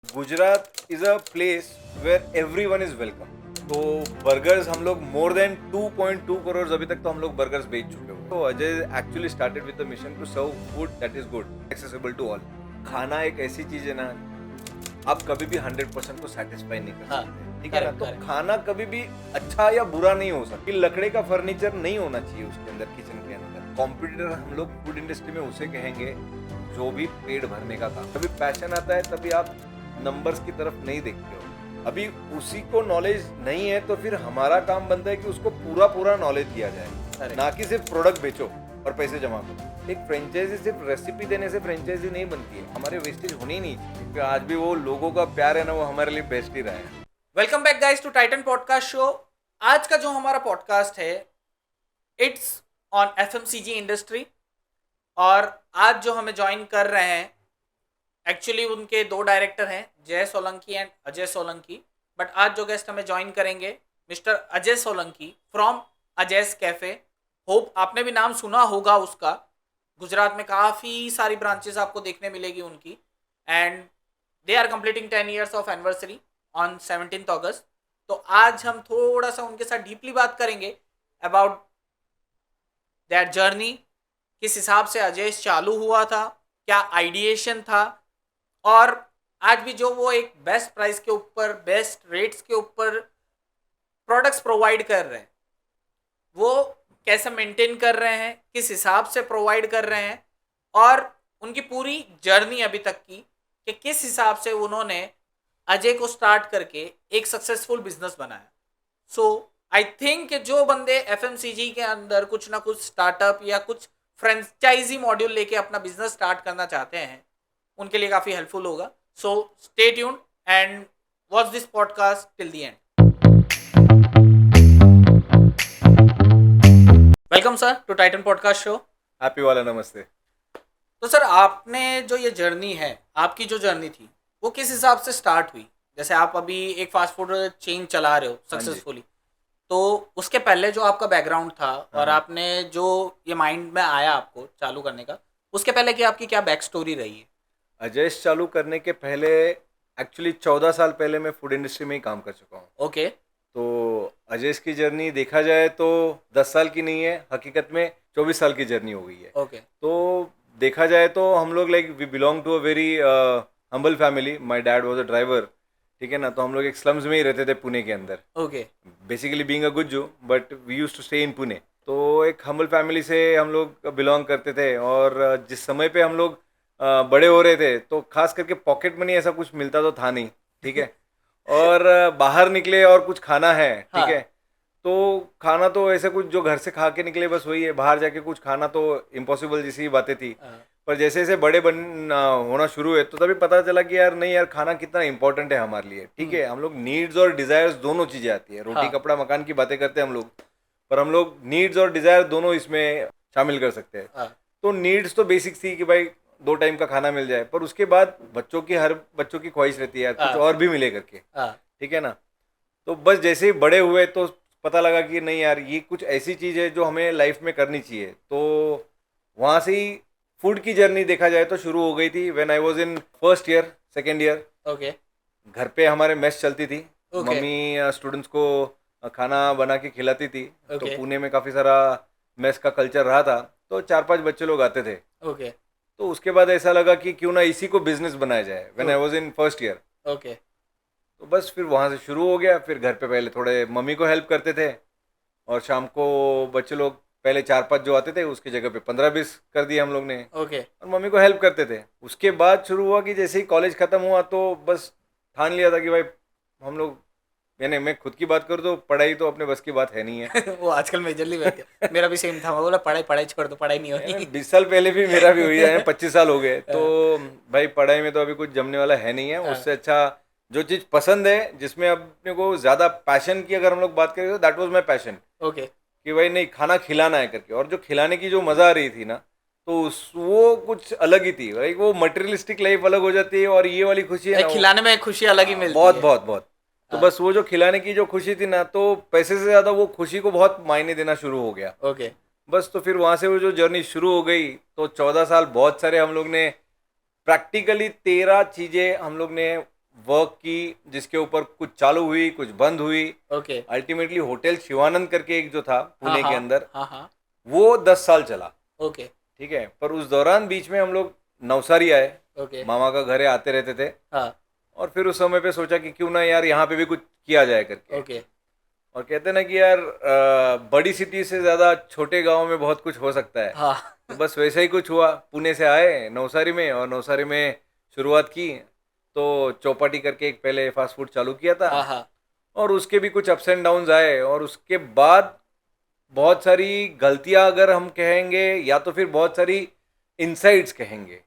Gujarat is a place where everyone is welcome. तो burgers हम लोग मोर देन 2.2 करोड़ अभी तक तो हम लोग बर्गर्स बेच चुके हो। तो Ajay actually started with the mission to serve food that is good, accessible to all. खाना एक ऐसी चीज है ना, आप कभी भी 100% को सेटिस्फाई नहीं कर सकते, ठीक है ना। तो खाना कभी भी अच्छा या बुरा नहीं हो सकता। लकड़े का फर्नीचर नहीं होना चाहिए उसके अंदर, किचन के अंदर। कॉम्पिटिटर हम लोग फूड इंडस्ट्री में उसे कहेंगे जो भी पेट भरने का काम। कभी पैशन आता है तभी आप नंबर्स की तरफ नहीं देखते हो। अभी उसी को नॉलेज नहीं है तो फिर हमारा काम बनता है कि उसको पूरा पूरा नॉलेज दिया जाए, ना कि सिर्फ प्रोडक्ट बेचो और पैसे जमा करो। एक फ्रेंचाइजी सिर्फ रेसिपी देने से फ्रेंचाइजी नहीं बनती है। हमारे वेस्टेज होनी नहीं चाहिए। आज भी वो लोगों का प्यार है ना, वो हमारे लिए बेस्ट ही रहा है। Welcome back guys to Titan podcast show. आज का जो हमारा पॉडकास्ट है इट्स ऑन एफएमसीजी इंडस्ट्री। और आज जो हमें ज्वाइन कर रहे हैं, एक्चुअली उनके दो डायरेक्टर हैं, जय सोलंकी एंड अजय सोलंकी। बट आज जो गेस्ट हमें ज्वाइन करेंगे mister Ajay Solanki from Ajay's cafe. Hope आपने भी नाम सुना होगा उसका। गुजरात में काफ़ी सारी ब्रांचेस आपको देखने मिलेगी उनकी। And they are completing 10 years of anniversary on 17 August. तो आज हम थोड़ा सा उनके साथ डीपली बात करेंगे अबाउट दैट जर्नी, किस हिसाब से अजय चालू हुआ था, क्या आइडिएशन था, और आज भी जो वो एक बेस्ट प्राइस के ऊपर, बेस्ट रेट्स के ऊपर प्रोडक्ट्स प्रोवाइड कर रहे हैं, वो कैसे मेंटेन कर रहे हैं, किस हिसाब से प्रोवाइड कर रहे हैं, और उनकी पूरी जर्नी अभी तक की कि किस हिसाब से उन्होंने अजय को स्टार्ट करके एक सक्सेसफुल बिजनेस बनाया। सो आई थिंक जो बंदे एफएमसीजी के अंदर कुछ ना कुछ स्टार्टअप या कुछ फ्रेंचाइजी मॉड्यूल लेके अपना बिजनेस स्टार्ट करना चाहते हैं, उनके लिए काफ़ी हेल्पफुल होगा। So stay tuned and watch this podcast till the end. Welcome sir to Titan podcast show. Happy वाला नमस्ते। तो सर, आपने जो ये जर्नी है, आपकी जो जर्नी थी, वो किस हिसाब से स्टार्ट हुई? जैसे आप अभी एक फास्ट फूड चेन चला रहे हो सक्सेसफुली, तो उसके पहले जो आपका बैकग्राउंड था और आपने जो ये माइंड में आया आपको चालू करने का, उसके पहले की आपकी क्या बैक स्टोरी रही है? अजयस चालू करने के पहले एक्चुअली 14 साल पहले मैं फूड इंडस्ट्री में ही काम कर चुका हूँ। ओके। तो अजयस की जर्नी देखा जाए तो 10 साल की नहीं है, हकीकत में 24 साल की जर्नी हो गई है। ओके। तो देखा जाए तो हम लोग like we belong to a very humble family. My dad was a driver, ठीक है ना। तो हम लोग एक स्लम्स में ही रहते थे पुणे के अंदर। Okay. Basically being a Gujju, but we used to stay in Pune. तो एक हम्बल फैमिली से हम लोग बिलोंग करते थे। और जिस समय पे हम लोग बड़े हो रहे थे तो खास करके पॉकेट मनी ऐसा कुछ मिलता तो था नहीं, ठीक है। और बाहर निकले और कुछ खाना है, ठीक है। तो खाना तो ऐसे कुछ जो घर से खा के निकले बस वही है। बाहर जाके कुछ खाना तो इम्पॉसिबल जैसी बातें थी। पर जैसे जैसे बड़े होना शुरू हुए तो तभी पता चला कि यार नहीं यार, खाना कितना इंपॉर्टेंट है हमारे लिए, ठीक है। हम लोग नीड्स और डिजायर्स दोनों चीजें आती है। रोटी कपड़ा मकान की बातें करते हैं हम लोग, पर हम लोग नीड्स और डिजायर दोनों इसमें शामिल कर सकते हैं। तो नीड्स तो बेसिक थी कि भाई 2 टाइम का खाना मिल जाए, पर उसके बाद हर बच्चों की ख्वाहिश रहती है यार कुछ और भी मिले करके, ठीक है ना। तो बस जैसे ही बड़े हुए तो पता लगा कि नहीं यार, ये कुछ ऐसी चीज़ है जो हमें लाइफ में करनी चाहिए। तो वहाँ से ही फूड की जर्नी देखा जाए तो शुरू हो गई थी। When I was in first year, second year. Okay. घर पे हमारे मेस चलती थी। ओके। मम्मी स्टूडेंट्स को खाना बना के खिलाती थी। तो ओके। पुणे में काफ़ी सारा मेस का कल्चर रहा था। तो 4-5 बच्चे लोग आते थे। ओके। तो उसके बाद ऐसा लगा कि क्यों ना इसी को बिजनेस बनाया जाए। When I was in first year. Okay. तो बस फिर वहाँ से शुरू हो गया। फिर घर पे पहले थोड़े मम्मी को हेल्प करते थे, और शाम को बच्चे लोग पहले 4-5 जो आते थे उसकी जगह पे 15-20 कर दिए हम लोग ने, ओके। और मम्मी को हेल्प करते थे। उसके बाद शुरू हुआ कि जैसे ही कॉलेज ख़त्म हुआ तो बस ठान लिया था कि भाई हम लोग, मैंने मैं खुद की बात करूँ तो पढ़ाई तो अपने बस की बात है नहीं है। वो आजकल मेजरली मेरा भी सेम था। मैं बोला पढ़ाई पढ़ाई छोड़ दो, पढ़ाई नहीं होनी। 20 साल पहले भी मेरा भी हुई है, 25 साल हो गए। तो भाई पढ़ाई में तो अभी कुछ जमने वाला है नहीं है। उससे अच्छा जो चीज़ पसंद है, जिसमें अपने को ज़्यादा पैशन की अगर हम लोग बात करें तो that was my passion. Okay. कि भाई नहीं, खाना खिलाना है करके। और जो खिलाने की जो मज़ा आ रही थी ना, तो वो कुछ अलग ही थी भाई। वो मटेरियलिस्टिक लाइफ अलग हो जाती है, और ये वाली खुशी है ना, खिलाने में खुशी अलग ही मिलती बहुत है। बहुत बहुत। तो बस वो जो खिलाने की जो खुशी थी ना, तो पैसे से ज़्यादा वो खुशी को बहुत मायने देना शुरू हो गया। ओके। बस तो फिर वहाँ से वो जो जर्नी शुरू हो गई। तो 14 साल बहुत सारे हम लोग ने प्रैक्टिकली 13 चीज़ें हम लोग ने वर्क की, जिसके ऊपर कुछ चालू हुई, कुछ बंद हुई। ओके। अल्टीमेटली होटल शिवानंद करके एक जो था हाँ पुणे के हाँ अंदर, हाँ हाँ। वो 10 साल चला। ओके। ठीक है, पर उस दौरान बीच में हम लोग नवसारी आए, ओके। मामा का घर है, आते रहते थे। हाँ। और फिर उस समय पे सोचा कि क्यों ना यार यहाँ पे भी कुछ किया जाए करके। ओके। और कहते हैं ना कि यार बड़ी सिटी से ज़्यादा छोटे गांव में बहुत कुछ हो सकता है। हाँ। तो बस वैसा ही कुछ हुआ, पुणे से आए नवसारी में, और नवसारी में शुरुआत की। तो चौपाटी करके एक पहले फास्ट फूड चालू किया था, हाँ हाँ। और उसके भी कुछ अप्स एंड डाउन्स आए, और उसके बाद बहुत सारी गलतियां अगर हम कहेंगे, या तो फिर बहुत सारी इनसाइट्स कहेंगे,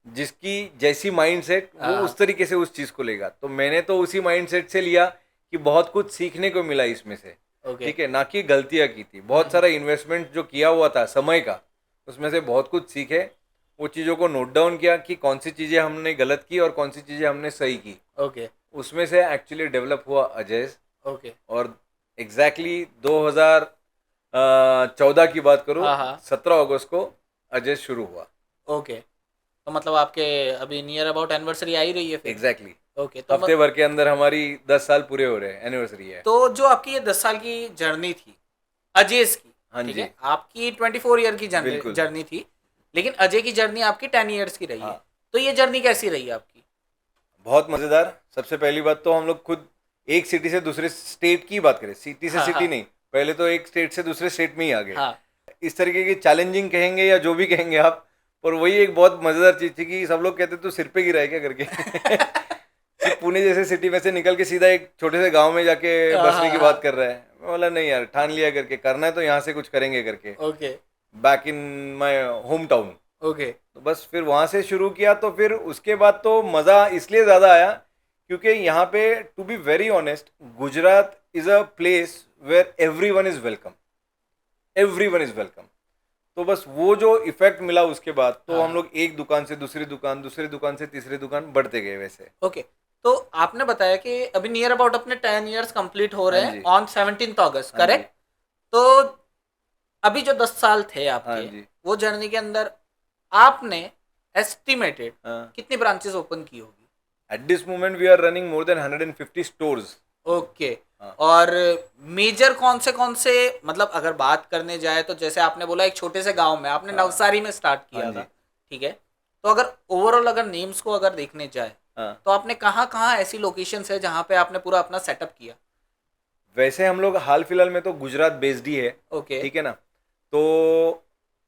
जिसकी जैसी माइंडसेट वो हाँ। उस तरीके से उस चीज़ को लेगा। तो मैंने तो उसी माइंडसेट से लिया कि बहुत कुछ सीखने को मिला इसमें से। ओके। ठीक है, ना कि गलतियां की थी। बहुत सारा इन्वेस्टमेंट जो किया हुआ था समय का, उसमें से बहुत कुछ सीखे। वो चीज़ों को नोट डाउन किया कि कौन सी चीज़ें हमने गलत की और कौन सी चीज़ें हमने सही की। ओके। उसमें से एक्चुअली डेवलप हुआ अजय। ओके। और एग्जैक्टली 2014 की बात करूँ, हाँ हाँ। 17 अगस्त को अजय शुरू हुआ। ओके। तो मतलब आपके अभी नियर अबाउट एनिवर्सरी आ ही रही है फिर। Exactly, okay. तो हफ्ते भर के अंदर हमारी 10 साल पूरे हो रहे हैं, एनिवर्सरी है। तो जो आपकी ये 10 साल की जर्नी थी अजयस की, हाँ ठीक जी, है, आपकी 24 ईयर की बिल्कुल। जर्नी थी, लेकिन अजय की जर्नी आपकी 10 ईयर्स की रही है। हाँ, तो ये जर्नी कैसी रही आपकी? बहुत मज़ेदार। सबसे पहली बात तो हम लोग खुद एक सिटी से दूसरे स्टेट की बात करें, सिटी से हाँ सिटी हाँ नहीं, पहले तो एक स्टेट से दूसरे स्टेट में ही आ गए। हाँ। इस तरीके की चैलेंजिंग कहेंगे या जो भी कहेंगे आप, पर वही एक बहुत मज़ेदार चीज़ थी कि सब लोग कहते तू सिर पे गिरा है क्या करके। कि पुणे जैसे सिटी में से निकल के सीधा एक छोटे से गांव में जाके हाँ बसने हाँ की हाँ। बात कर रहा है। मैं बोला नहीं यार, ठान लिया करके, करना है तो यहाँ से कुछ करेंगे करके, okay. Back in my home town. Okay. तो बस फिर वहाँ से शुरू किया। तो फिर उसके बाद तो मज़ा इसलिए ज़्यादा आया क्योंकि यहाँ पे, to be very honest, Gujarat is a place where every one is welcome, every one is welcome. तो बस वो जो इफेक्ट मिला उसके बाद, तो हाँ हम हाँ। लोग एक दुकान से दूसरी दुकान, दूसरी दुकान से तीसरी दुकान बढ़ते गए वैसे। ओके। तो आपने बताया कि अभी नियर अबाउट अपने 10 ईयर्स कंप्लीट हो हाँ रहे हैं जी, ऑन 17 अगस्त, हाँ जी, करेक्ट? तो अभी जो 10 साल थे हाँ आपके, जी, वो जर्नी के अंदर आपने एस्टिमेटेड हाँ। कितनी ब्रांचेस ओपन की होगी? At this moment we are running more than 150 stores. Okay. हाँ और मेजर कौन से, मतलब अगर बात करने जाए तो जैसे आपने बोला एक छोटे से गांव में आपने हाँ नवसारी में स्टार्ट हाँ किया था, जी, ठीक है? तो अगर ओवरऑल अगर नेम्स को अगर देखने जाए हाँ। तो आपने कहाँ कहाँ ऐसी लोकेशंस है जहाँ पे आपने पूरा अपना सेटअप किया? वैसे हम लोग हाल फिलहाल में तो गुजरात बेस्ड ही है। ओके। ठीक है ना। तो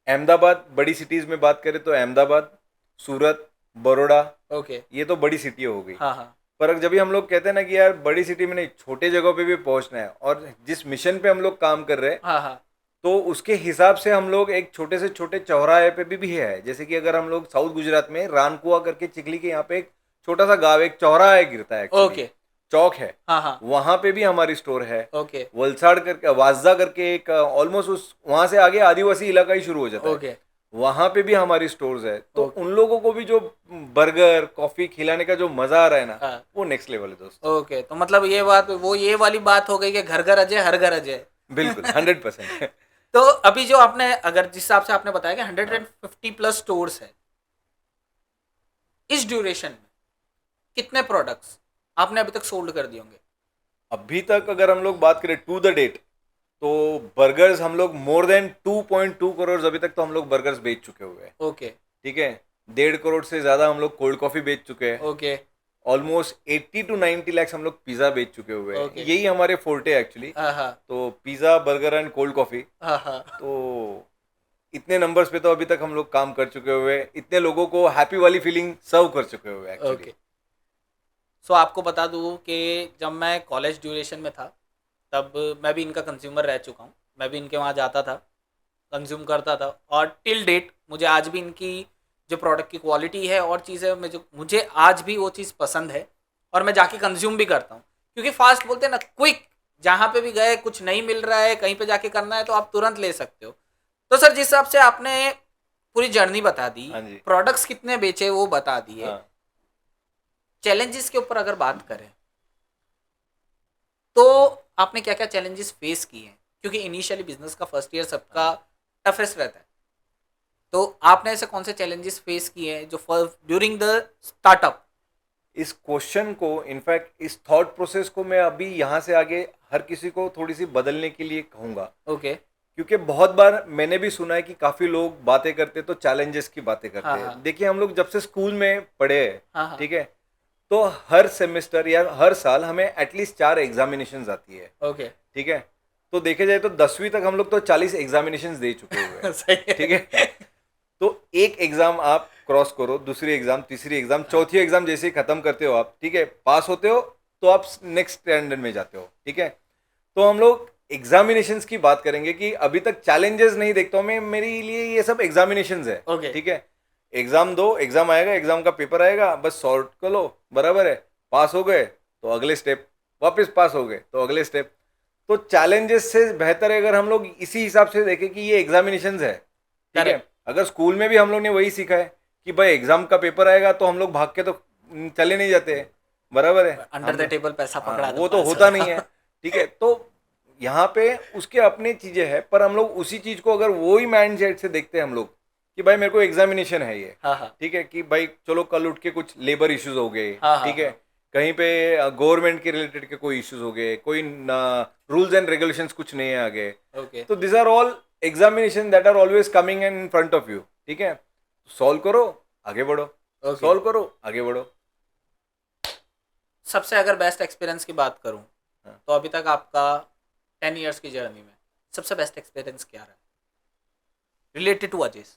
अहमदाबाद, बड़ी सिटीज़ में बात करें तो अहमदाबाद, सूरत, बड़ौदा, ओके। ये तो बड़ी सिटी हो गई। हाँ हाँ पर जब भी हम लोग कहते हैं ना कि यार बड़ी सिटी में नहीं, छोटे जगहों पे भी पहुंचना है, और जिस मिशन पे हम लोग काम कर रहे हैं, हाँ हाँ। तो उसके हिसाब से हम लोग एक छोटे से छोटे चौराहे पे भी है। जैसे कि अगर हम लोग साउथ गुजरात में रानकुआ करके, चिखली के यहाँ पे एक छोटा सा गांव, एक चौराहा है, गिरता है एक्चुअली, ओके। चौक है, हाँ हाँ। वहाँ पे भी हमारी स्टोर है। ओके। वलसाड़ करके, वाजदा करके एक ऑलमोस्ट उस वहाँ से आगे आदिवासी इलाका ही शुरू हो जाता है, ओके। वहाँ पे भी हमारी स्टोर्स है। तो ओके। उन लोगों को भी जो बर्गर कॉफ़ी खिलाने का जो मज़ा आ रहा है ना, हाँ। वो नेक्स्ट लेवल है दोस्त। ओके। तो मतलब ये बात, वो ये वाली बात हो गई कि घर घर अजय हर घर अजय। बिल्कुल 100%। तो अभी जो आपने, अगर जिस हिसाब से आपने बताया कि 150+ स्टोर्स है, इस ड्यूरेशन में कितने प्रोडक्ट्स आपने अभी तक सोल्ड कर दिए होंगे? अभी तक अगर हम लोग बात करें टू द डेट, तो बर्गर्स हम लोग मोर देन 2.2 करोड़ अभी तक तो हम लोग बर्गर्स बेच चुके हुए हैं। ओके। ठीक है, 1.5 करोड़ से ज़्यादा हम लोग कोल्ड कॉफ़ी बेच चुके हैं। ओके। ऑलमोस्ट 80 to 90 लाख हम लोग पिज़्ज़ा बेच चुके हुए हैं। Okay. यही हमारे फोर्टे एक्चुअली। हाँ हाँ तो pizza, burger and cold coffee. हाँ हाँ। तो इतने नंबर्स पे तो अभी तक हम लोग काम कर चुके हुए हैं, इतने लोगों को हैप्पी वाली फीलिंग सर्व कर चुके हुए हैं एक्चुअली। ओके। सो आपको बता दूँ कि जब मैं कॉलेज ड्यूरेशन में था, तब मैं भी इनका कंज्यूमर रह चुका हूँ। मैं भी इनके वहाँ जाता था, कंज्यूम करता था, और टिल डेट मुझे आज भी इनकी जो प्रोडक्ट की क्वालिटी है और चीज़ें मुझे आज भी वो चीज़ पसंद है, और मैं जाके कंज्यूम भी करता हूँ। क्योंकि फास्ट बोलते हैं ना, क्विक, जहाँ पे भी गए कुछ नहीं मिल रहा है, कहीं पे जाके करना है तो आप तुरंत ले सकते हो। तो सर, जिस हिसाब से आपने पूरी जर्नी बता दी, हाँ जी, प्रोडक्ट्स कितने बेचे वो बता दिए, हाँ। चैलेंजेस के ऊपर अगर बात करें तो आपने क्या क्या चैलेंजेस फेस किए हैं? क्योंकि इनिशियली बिजनेस का फर्स्ट ईयर सबका टफेस्ट रहता है, तो आपने ऐसे कौन से चैलेंजेस फेस किए हैं जो ड्यूरिंग द स्टार्टअप? इस क्वेश्चन को, इनफैक्ट इस थॉट प्रोसेस को मैं अभी यहाँ से आगे हर किसी को थोड़ी सी बदलने के लिए कहूँगा, ओके। क्योंकि बहुत बार मैंने भी सुना है कि काफी लोग बातें करते तो चैलेंजेस की बातें करते हाँ, हैं। हाँ। देखिए, हम लोग जब से स्कूल में पढ़े हैं, हाँ, हाँ। ठीक है, तो हर सेमेस्टर या हर साल हमें एटलीस्ट 4 एग्जामिनेशंस आती है, ओके। ठीक है। तो देखे जाए तो 10वीं तक हम लोग तो 40 एग्जामिनेशंस दे चुके हुए हैं, सही है। ठीक है। तो एक एग्जाम आप क्रॉस करो, दूसरी एग्जाम, तीसरी एग्जाम, चौथी एग्जाम जैसे ही खत्म करते हो आप, ठीक है, पास होते हो तो आप नेक्स्ट स्टैंडर्ड में जाते हो, ठीक है। तो हम लोग एग्जामिनेशंस की बात करेंगे कि अभी तक चैलेंजेस नहीं देखता हूं मैं, मेरे लिए ये सब एग्जामिनेशंस है, ओके। ठीक है। एग्जाम दो, एग्जाम आएगा, एग्जाम का पेपर आएगा, बस सॉल्व कर लो, बराबर है, पास हो गए तो अगले स्टेप, वापस पास हो गए तो अगले स्टेप। तो चैलेंजेस से बेहतर है अगर हम लोग इसी हिसाब से देखें कि ये एग्जामिनेशंस है, ठीक है। Correct. अगर स्कूल में भी हम लोग ने वही सीखा है कि भाई एग्जाम का पेपर आएगा तो हम लोग भाग के तो चले नहीं जाते हैं, बराबर है, अंडर द टेबल पैसा पकड़ा दो, वो तो पास होता हो नहीं है, जाओ। ठीक है। तो यहाँ पे उसके अपने चीजें हैं, पर हम लोग उसी चीज को अगर वही माइंड सेट से देखते हैं हम लोग कि भाई मेरे को एग्जामिनेशन है ये, हाँ, हाँ। ठीक है, कि भाई चलो कल उठ के कुछ लेबर इश्यूज हो गए, हाँ, हाँ, ठीक है, हाँ। कहीं पे गवर्नमेंट के रिलेटेड के कोई इश्यूज हो गए, कोई रूल्स एंड रेगुलेशंस कुछ नए आ गए, ओके। तो this are all examination that are always coming in front of you, ठीक है। सॉल्व करो, आगे बढ़ो, ओके। सॉल्व करो, आगे बढ़ो। सबसे अगर बेस्ट एक्सपीरियंस की बात करूं, हाँ। तो अभी तक आपका 10 इयर्स की जर्नी में सबसे बेस्ट एक्सपीरियंस क्या रहा related to Aziz?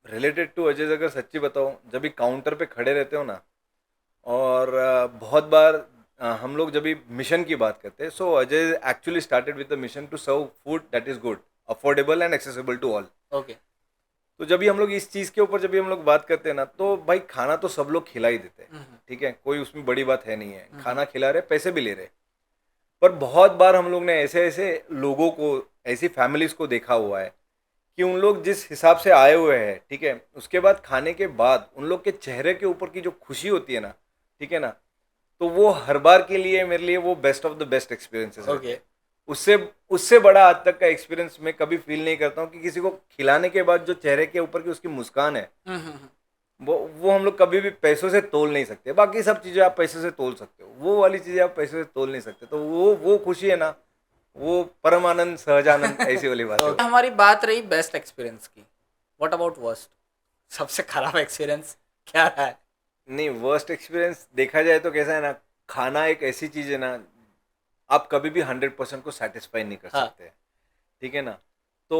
Related to Ajay, अगर सच्ची बताऊं, जब भी काउंटर पे खड़े रहते हो ना, और बहुत बार हम लोग जब भी मिशन की बात करते हैं, so Ajay actually started with the mission to serve food that is good, affordable and accessible to all. Okay. तो जब भी हम लोग इस चीज़ के ऊपर जब भी हम लोग बात करते हैं ना, तो भाई खाना तो सब लोग खिला ही देते हैं, ठीक है, कोई उसमें बड़ी बात है नहीं है, खाना खिला रहे, पैसे भी ले रहे। पर बहुत बार हम लोग ने ऐसे ऐसे लोगों को, ऐसी फैमिलीज को देखा हुआ है कि उन लोग जिस हिसाब से आए हुए हैं, ठीक है, उसके बाद खाने के बाद उन लोग के चेहरे के ऊपर की जो खुशी होती है ना, ठीक है ना, तो वो हर बार के लिए मेरे लिए वो best of the best experiences है। ओके। उससे उससे बड़ा आज तक का एक्सपीरियंस मैं कभी फील नहीं करता हूँ कि किसी को खिलाने के बाद जो चेहरे के ऊपर की उसकी मुस्कान है, वो हम लोग कभी भी पैसों से तोल नहीं सकते। बाकी सब चीज़ें आप पैसे से तोल सकते हो, वो वाली चीज़ें आप पैसे से तोल नहीं सकते। तो वो खुशी है ना, वो परमानंद सहजानंद ऐसी वाली बात है। हमारी बात रही बेस्ट एक्सपीरियंस की, व्हाट अबाउट वर्स्ट? सबसे खराब एक्सपीरियंस क्या रहा है? नहीं, वर्स्ट एक्सपीरियंस देखा जाए तो कैसा है ना, खाना एक ऐसी चीज़ है ना, आप कभी भी 100% को सेटिस्फाई नहीं कर हाँ। सकते, ठीक है ना। तो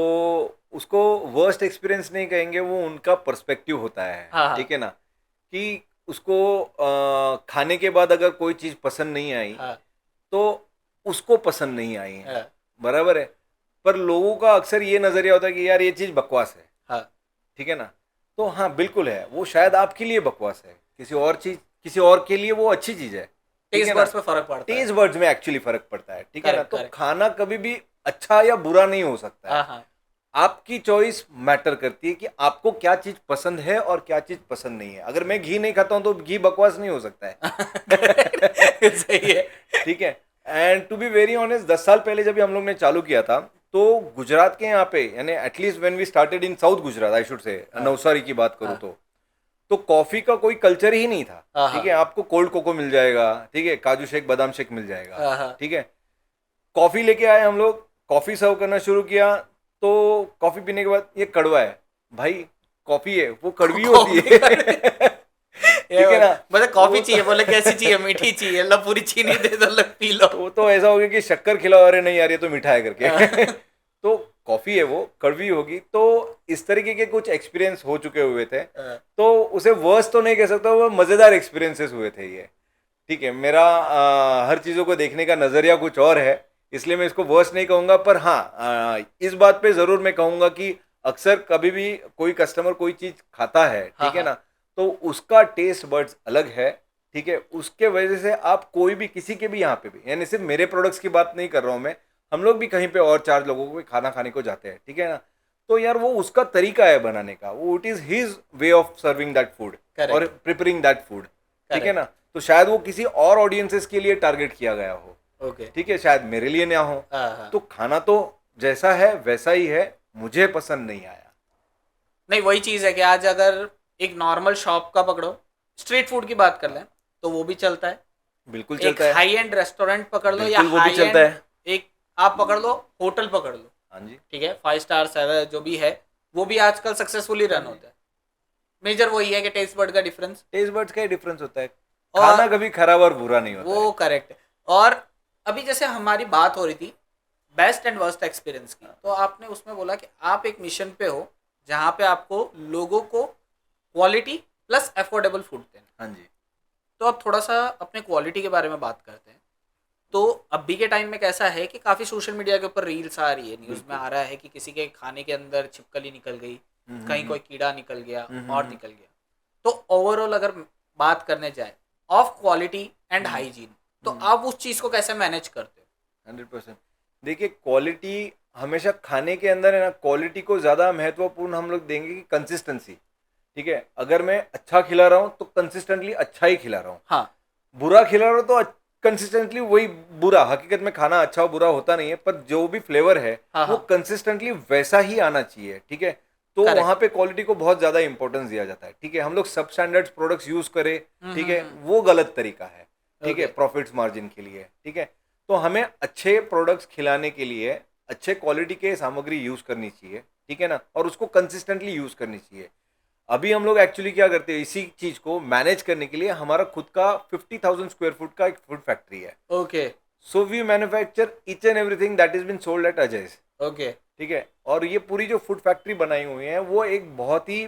उसको वर्स्ट एक्सपीरियंस नहीं कहेंगे, वो उनका पर्सपेक्टिव होता है, हाँ। ठीक है ना, कि उसको खाने के बाद अगर कोई चीज़ पसंद नहीं आई, हाँ। तो उसको पसंद नहीं आई है, हाँ। बराबर है। पर लोगों का अक्सर ये नज़रिया होता है कि यार ये चीज़ बकवास है, हाँ। ठीक है ना। तो हाँ, बिल्कुल है, वो शायद आपके लिए बकवास है, किसी और के लिए वो अच्छी चीज़ है, ठीक टेस्ट है ना। बड्स पे फर्क पड़ता है। टेस्ट बर्ड्स में एक्चुअली फर्क पड़ता है, ठीक है ना। Correct, तो correct. खाना कभी भी अच्छा या बुरा नहीं हो सकता है, हाँ, हाँ। आपकी चॉइस मैटर करती है कि आपको क्या चीज पसंद है और क्या चीज पसंद नहीं है। अगर मैं घी नहीं खाता हूं तो घी बकवास नहीं हो सकता है। सही है। ठीक है। And to be very honest, 10 साल पहले जब हम लोग ने चालू किया था, तो गुजरात के यहाँ पे, यानी at least when we started in south Gujarat, I should say, Navsari की बात करूँ तो कॉफी का कोई कल्चर ही नहीं था, ठीक है। आपको कोल्ड कोको मिल जाएगा, ठीक है, काजू शेक, बादाम शेक मिल जाएगा, ठीक है। कॉफी लेके आए हम लोग, कॉफी सर्व करना शुरू किया, तो कॉफी पीने के बाद ये कड़वा है भाई, कॉफी है वो कड़वी होती है। ठीक है ना। मतलब कॉफी चाहिए, बोले कैसी चाहिए? मीठी चाहिए, लो पूरी चीनी दे दो, लो पी लो। वो तो ऐसा हो गया कि शक्कर खिलाओ, अरे नहीं यार ये तो मीठा है करके। तो कॉफी है वो कड़वी होगी। तो इस तरीके के कुछ एक्सपीरियंस हो चुके हुए थे, तो उसे वर्स्ट तो नहीं कह सकता, वो मजेदार एक्सपीरियंसेस हुए थे ये, ठीक है। मेरा हर चीज़ों को देखने का नज़रिया कुछ और है, इसलिए मैं इसको वर्स्ट नहीं कहूँगा। पर हाँ, इस बात पे ज़रूर मैं कहूँगा कि अक्सर कभी भी कोई कस्टमर कोई चीज़ खाता है, ठीक है ना, तो उसका टेस्ट बड्स अलग है, ठीक है। उसके वजह से आप कोई भी, किसी के भी यहाँ पे भी, यानी सिर्फ मेरे प्रोडक्ट्स की बात नहीं कर रहा हूँ मैं, हम लोग भी कहीं पे और 4 लोगों को खाना खाने को जाते हैं, ठीक है ना, तो यार वो उसका तरीका है बनाने का, वो it is his way of serving that food और प्रिपेयरिंग दैट फूड, ठीक है ना। तो शायद वो किसी और ऑडियंसेस के लिए टारगेट किया गया हो, ठीक है, शायद मेरे लिए ना हो। तो खाना तो जैसा है वैसा ही है, मुझे पसंद नहीं आया। नहीं, वही चीज़ है कि आज अगर एक नॉर्मल शॉप का पकड़ो, स्ट्रीट फूड की बात कर लें, तो वो भी चलता है, बिल्कुल एक चलता है, हाई एंड रेस्टोरेंट पकड़ लो या बिल्कुल वो भी हाई चलता एंड है। एक आप पकड़ लो, होटल पकड़ लो, हाँ जी, ठीक है, 5 स्टार 7 जो भी है, वो भी आजकल सक्सेसफुली हाँ रन जी। होता है। मेजर वही है कि टेस्ट बर्ड का डिफरेंस। टेस्ट बड्स का ही डिफरेंस होता है, खाना और कभी खराब और बुरा नहीं होता वो है। करेक्ट है। और अभी जैसे हमारी बात हो रही थी बेस्ट एंड वर्स्ट एक्सपीरियंस की, तो आपने उसमें बोला कि आप एक मिशन पे हो जहाँ पे आपको लोगों को क्वालिटी प्लस अफोर्डेबल फूड देना। हाँ जी। तो अब थोड़ा सा अपने क्वालिटी के बारे में बात करते हैं। तो अभी के टाइम में कैसा है कि काफ़ी सोशल मीडिया के ऊपर रील्स आ रही है, न्यूज़ में बिल्कुल। आ रहा है कि किसी के खाने के अंदर छिपकली निकल गई, कहीं हम्म। कोई कीड़ा निकल गया और हम्म। निकल गया। तो ओवरऑल अगर बात करने जाए ऑफ क्वालिटी एंड हाइजीन, तो आप उस चीज़ को कैसे मैनेज करते हो? 100%। देखिए, क्वालिटी हमेशा खाने के अंदर है ना, क्वालिटी को ज़्यादा महत्वपूर्ण हम लोग देंगे कि कंसिस्टेंसी। ठीक है, अगर मैं अच्छा खिला रहा हूँ तो कंसिस्टेंटली अच्छा ही खिला रहा हूँ, हाँ बुरा खिला रहा हूँ तो कंसिस्टेंटली वही बुरा। हकीकत में खाना अच्छा और बुरा होता नहीं है, पर जो भी फ्लेवर है हाँ वो हाँ कंसिस्टेंटली वैसा ही आना चाहिए। ठीक है, तो वहाँ करेक्ट। पे क्वालिटी को बहुत ज़्यादा इंपॉर्टेंस दिया जाता है। ठीक है, हम लोग सब स्टैंडर्ड्स प्रोडक्ट्स यूज़ करें, ठीक है, वो गलत तरीका है। ठीक है, ओके प्रॉफिट्स मार्जिन के लिए। ठीक है, तो हमें अच्छे प्रोडक्ट्स खिलाने के लिए अच्छे क्वालिटी के सामग्री यूज़ करनी चाहिए। ठीक है ना, और उसको कंसिस्टेंटली यूज़ करनी चाहिए। अभी हम लोग एक्चुअली क्या करते हैं, इसी चीज को मैनेज करने के लिए हमारा खुद का 50,000 स्क्वायर फुट का एक फूड फैक्ट्री है। Okay so we manufacture each and everything that is been sold at Ajay. Okay ठीक है, और ये पूरी जो फूड फैक्ट्री बनाई हुई है वो एक बहुत ही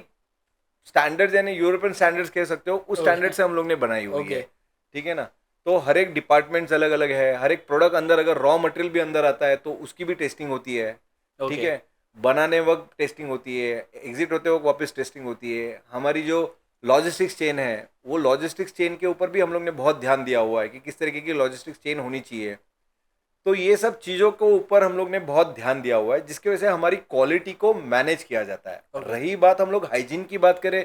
स्टैंडर्ड्स, यानी यूरोपियन स्टैंडर्ड्स कह सकते हो, उस स्टैंडर्ड ओके से हम लोग ने बनाई हुई है। ओके ठीक है ना, तो हर एक डिपार्टमेंट्स अलग अलग है, हर एक प्रोडक्ट अंदर अगर रॉ मटेरियल भी अंदर आता है तो उसकी भी टेस्टिंग होती है। ठीक ओके है, बनाने वक्त टेस्टिंग होती है, एग्जिट होते वक्त वापस टेस्टिंग होती है। हमारी जो लॉजिस्टिक्स चेन है, वो लॉजिस्टिक्स चेन के ऊपर भी हम लोग ने बहुत ध्यान दिया हुआ है कि किस तरीके की लॉजिस्टिक्स चेन होनी चाहिए। तो ये सब चीज़ों को ऊपर हम लोग ने बहुत ध्यान दिया हुआ है, जिसकी वजह से हमारी क्वालिटी को मैनेज किया जाता है। ओके रही बात हम लोग हाइजीन की बात करें,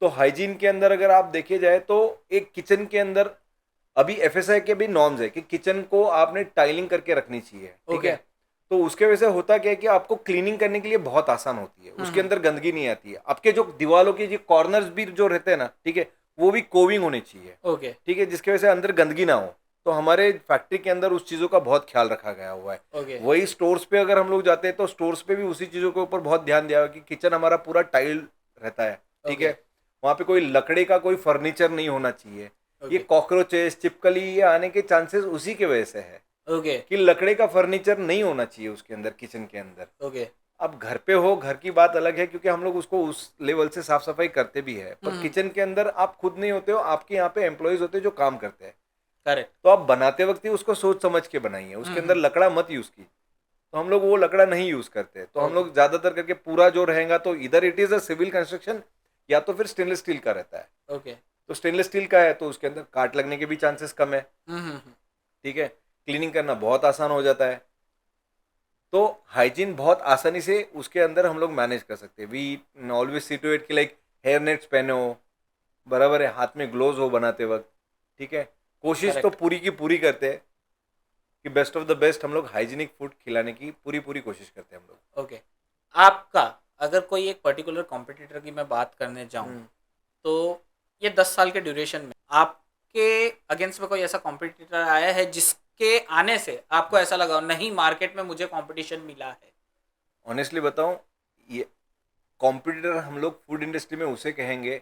तो हाइजीन के अंदर अगर आप देखे जाए तो एक किचन के अंदर अभी एफएसआई के भी नॉर्म्स है कि किचन को आपने टाइलिंग करके रखनी चाहिए। ठीक ओके है, तो उसके वजह से होता क्या है कि आपको क्लीनिंग करने के लिए बहुत आसान होती है, उसके अंदर गंदगी नहीं आती है। आपके जो दीवालों के जो कॉर्नर्स भी जो रहते हैं ना, ठीक है, वो भी कोविंग होनी चाहिए। ओके ठीक है, जिसकी वजह से अंदर गंदगी ना हो। तो हमारे फैक्ट्री के अंदर उस चीज़ों का बहुत ख्याल रखा गया हुआ है। ओके वही स्टोर्स पे अगर हम लोग जाते हैं तो स्टोर्स पे भी उसी चीज़ों के ऊपर बहुत ध्यान दिया हुआ है कि किचन हमारा पूरा टाइल रहता है। ठीक ओके है, वहाँ पे कोई लकड़े का कोई फर्नीचर नहीं होना चाहिए। ये ओके कॉकरोचेस चिपकली ये आने के चांसेस उसी के वजह से है ओके कि लकड़े का फर्नीचर नहीं होना चाहिए उसके अंदर, किचन के अंदर। ओके अब घर पे हो, घर की बात अलग है क्योंकि हम लोग उसको उस लेवल से साफ सफाई करते भी है, पर किचन के अंदर आप खुद नहीं होते हो, आपके यहाँ पे एम्प्लॉयज होते हैं जो काम करते हैं। करेक्ट तो आप बनाते वक्त ही उसको सोच समझ के बनाइए, उसके अंदर लकड़ा मत यूज की। तो हम लोग वो लकड़ा नहीं यूज करते, तो हम ओके लोग ज्यादातर करके पूरा जो रहेगा तो इधर it is a civil construction या तो फिर स्टेनलेस स्टील का रहता है। ओके तो स्टेनलेस स्टील का है तो उसके अंदर काट लगने के भी चांसेस कम है। ठीक है, क्लीनिंग करना बहुत आसान हो जाता है। तो हाइजीन बहुत आसानी से उसके अंदर हम लोग मैनेज कर सकते हैं। We always see to it कि लाइक हेयर नेट्स पहने हो, बराबर है, हाथ में ग्लोव्स हो बनाते वक्त। ठीक है, कोशिश तो करेक्ट पूरी की पूरी करते हैं कि बेस्ट ऑफ द बेस्ट हम लोग हाइजीनिक फूड खिलाने की पूरी पूरी कोशिश करते हैं हम लोग। ओके। आपका अगर कोई एक पर्टिकुलर कॉम्पिटिटर की मैं बात करने जाऊं, तो ये 10 साल के ड्यूरेशन में आपके अगेंस्ट में कोई ऐसा कॉम्पिटिटर आया है जिसके आने से आपको ऐसा लगा हो, नहीं मार्केट में मुझे कंपटीशन मिला है? ऑनेस्टली बताऊं, ये कॉम्पिटिटर हम लोग फूड इंडस्ट्री में उसे कहेंगे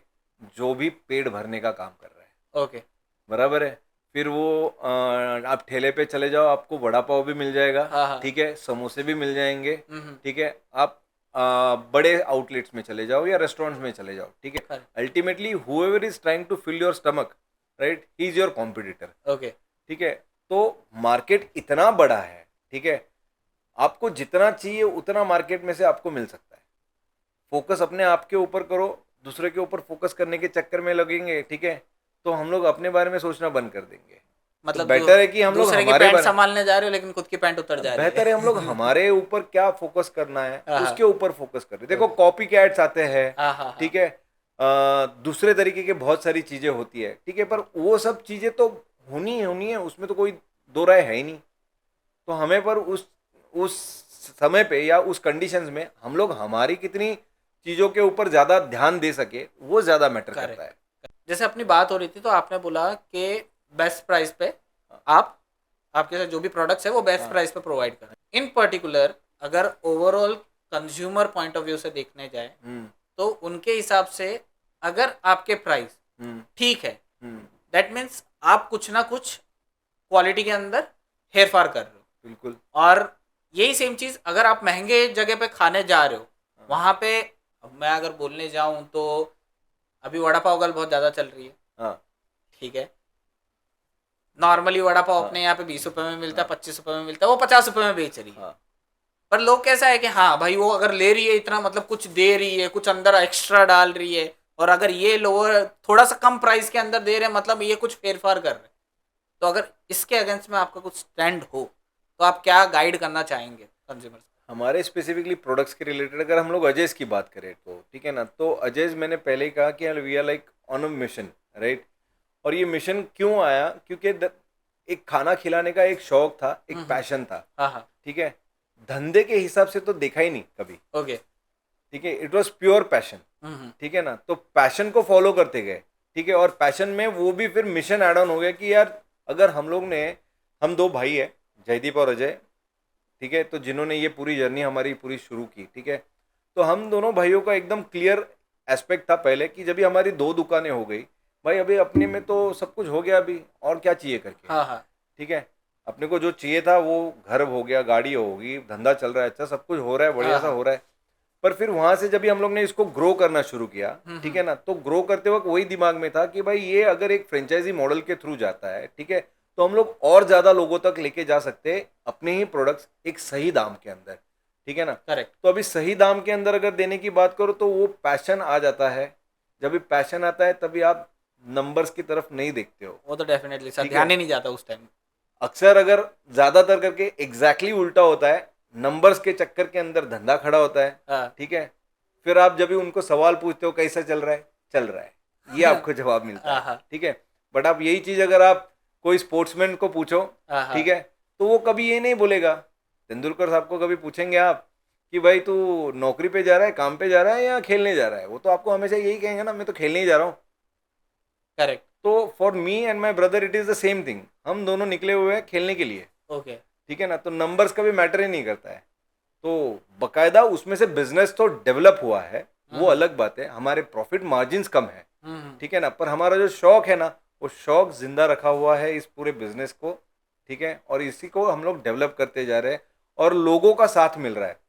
जो भी पेट भरने का काम कर रहा है। ओके बराबर है, फिर वो आप ठेले पे चले जाओ, आपको वड़ा पाव भी मिल जाएगा। हाँ हाँ ठीक है, समोसे भी मिल जाएंगे। हम्म ठीक है, आप बड़े आउटलेट्स में चले जाओ या रेस्टोरेंट्स में चले जाओ। ठीक है, correct ultimately whoever is trying to fill your stomach, right, he is your competitor. Okay ठीक है, तो मार्केट इतना बड़ा है। ठीक है, आपको जितना चाहिए उतना मार्केट में से आपको मिल सकता है। फोकस अपने आप के ऊपर करो, दूसरे के ऊपर फोकस करने के चक्कर में लगेंगे, ठीक है, तो हम लोग अपने बारे में सोचना बंद कर देंगे। तो मतलब बेटर है कि हम लोग दूसरे की हमारे पैंट बारे, संभालने जा रहे हो लेकिन खुद की पैंट उतर जा रही बेहतर है हम लोग है। हमारे ऊपर क्या फोकस करना है हाँ हाँ उसके ऊपर फोकस कर रहे। देखो, कॉपी कैट्स आते हैं, हाँ हाँ हाँ ठीक है, दूसरे तरीके के बहुत सारी चीजें होती है। ठीक है, पर वो सब चीजें तो होनी है, उसमें तो कोई दो राय है ही नहीं। तो हमें पर उस समय पे या उस कंडीशंस में हम लोग हमारी कितनी चीजों के ऊपर ज्यादा ध्यान दे सके वो ज्यादा मैटर करता करेक्ट। है। जैसे अपनी बात हो रही थी तो आपने बोला कि बेस्ट प्राइस पे आप आपके साथ जो भी प्रोडक्ट्स है वो बेस्ट हाँ। प्राइस पे प्रोवाइड कर रहे हैं। इन पर्टिकुलर अगर overall consumer point of view से देखने जाए हम्म तो उनके हिसाब से अगर आपके प्राइस हम्म ठीक है, हम्म दैट मीन्स आप कुछ ना कुछ क्वालिटी के अंदर हेर फार कर रहे हो। बिल्कुल। और यही सेम चीज़ अगर आप महंगे जगह पे खाने जा रहे हो, हाँ वहाँ पे अब मैं अगर बोलने जाऊँ तो अभी वड़ा पाव गर्ल बहुत ज़्यादा चल रही है, हाँ ठीक है। नॉर्मली वड़ा पाव हाँ अपने यहाँ पे 20 रुपए में मिलता है, हाँ 25 रुपए में मिलता है, वो 50 रुपए में बेच रही है। हाँ पर लोग कैसा है कि हाँ भाई वो अगर ले रही है इतना मतलब कुछ दे रही है, कुछ अंदर एक्स्ट्रा डाल रही है, और अगर ये लोअर थोड़ा सा कम प्राइस के अंदर दे रहे हैं मतलब ये कुछ फेरफार कर रहे हैं। तो अगर इसके अगेंस्ट में आपका कुछ स्टैंड हो तो आप क्या गाइड करना चाहेंगे कंज्यूमर्स हमारे स्पेसिफिकली प्रोडक्ट्स के रिलेटेड अगर हम लोग अजयस की बात करें तो ठीक है ना, तो अजयस मैंने पहले ही कहा कि we are like on a mission, right. और ये मिशन क्यों आया, क्योंकि एक खाना खिलाने का एक शौक था, को? एक पैशन था, हाँ हाँ। ठीक है। धंधे के हिसाब से तो देखा ही नहीं कभी, ओके। ठीक है। इट वॉज प्योर पैशन, ठीक है ना। तो पैशन को फॉलो करते गए, ठीक है। और पैशन में वो भी फिर मिशन एड ऑन हो गया कि यार अगर हम लोग ने, हम दो भाई है, जयदीप और अजय, ठीक है, तो जिन्होंने ये पूरी जर्नी हमारी पूरी शुरू की, ठीक है। तो हम दोनों भाइयों का एकदम क्लियर एस्पेक्ट था पहले कि जब भी हमारी दो दुकानें हो गई, भाई अभी अपने में तो सब कुछ हो गया, अभी और क्या चाहिए करके, हाँ हाँ। ठीक है। अपने को जो चाहिए था वो घर हो गया, गाड़ी होगी, धंधा चल रहा है, अच्छा सब कुछ हो रहा है, बढ़िया हाँ सा हाँ। हो रहा है। पर फिर वहां से जब भी हम लोग ने इसको ग्रो करना शुरू किया, ठीक है ना, तो ग्रो करते वक्त वही दिमाग में था कि भाई ये अगर एक फ्रेंचाइजी मॉडल के थ्रू जाता है, ठीक है, तो हम लोग और ज्यादा लोगों तक लेके जा सकते हैं अपने ही प्रोडक्ट्स एक सही दाम के अंदर, ठीक है ना। करेक्ट। तो अभी सही दाम के अंदर अगर देने की बात करो तो वो पैशन आ जाता है। जब भी पैशन आता है तभी आप नंबर्स की तरफ नहीं देखते हो, वो तो डेफिनेटली सर ठीक ध्यान है। ही नहीं जाता उस टाइम। अक्सर अगर ज्यादातर करके एग्जैक्टली उल्टा होता है, नंबर्स के चक्कर के अंदर धंधा खड़ा होता है, हाँ ठीक है। फिर आप जब भी उनको सवाल पूछते हो कैसा चल रहा है, चल रहा है, ये आपको जवाब मिलता हाँ है, हाँ। ठीक है। बट आप यही चीज अगर आप कोई स्पोर्ट्समैन को पूछो, हाँ हाँ। ठीक है, तो वो कभी ये नहीं बोलेगा। तेंदुलकर साहब को कभी पूछेंगे आप कि भाई तू नौकरी पे जा रहा है, काम पे जा रहा है या खेलने जा रहा है, वो तो आपको हमेशा यही कहेंगे ना, मैं तो खेलने ही जा रहा हूँ। करेक्ट। तो for me and my brother it is the same thing, हम दोनों निकले हुए हैं खेलने के लिए, ओके। ठीक है ना। तो नंबर्स कभी मैटर ही नहीं करता है। तो बकायदा उसमें से बिजनेस तो डेवलप हुआ है, वो अलग बात है, हमारे प्रॉफिट मार्जिन्स कम है, ठीक है ना। पर हमारा जो शौक है ना, वो शौक जिंदा रखा हुआ है इस पूरे बिजनेस को, ठीक है। और इसी को हम लोग डेवलप करते जा रहे हैं और लोगों का साथ मिल रहा है